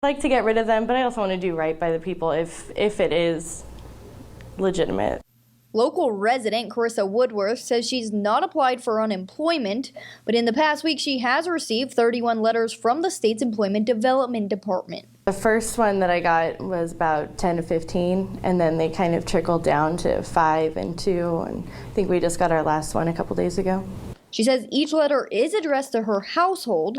I'd like to get rid of them, but I also want to do right by the people if it is legitimate. Local resident Carissa Woodworth says she's not applied for unemployment, but in the past week she has received 31 letters from the state's Employment Development Department. The first one that I got was about 10 to 15, and then they kind of trickled down to 5 and 2, and I think we just got our last one a couple days ago. She says each letter is addressed to her household,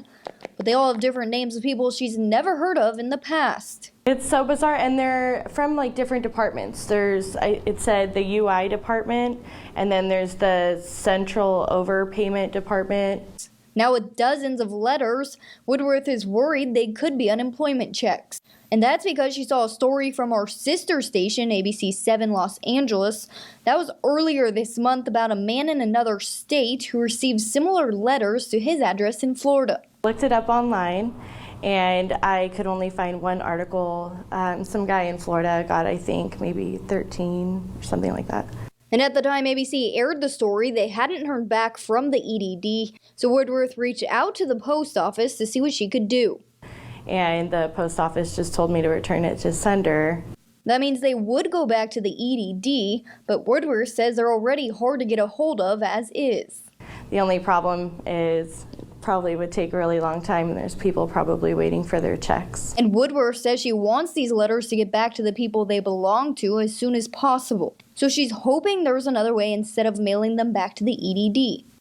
but they all have different names of people she's never heard of in the past. It's so bizarre, and they're from like different departments. It said the UI department, and then there's the Central Overpayment Department. Now with dozens of letters, Woodworth is worried they could be unemployment checks. And that's because she saw a story from our sister station, ABC 7 Los Angeles, that was earlier this month about a man in another state who received similar letters to his address in Florida. Looked it up online, and I could only find one article. Some guy in Florida got, I think, maybe 13 or something like that. And at the time ABC aired the story, they hadn't heard back from the EDD, so Woodworth reached out to the post office to see what she could do. And the post office just told me to return it to sender. That means they would go back to the EDD, but Woodworth says they're already hard to get a hold of as is. The only problem is it probably would take a really long time, and there's people probably waiting for their checks. And Woodworth says she wants these letters to get back to the people they belong to as soon as possible. So she's hoping there's another way instead of mailing them back to the EDD.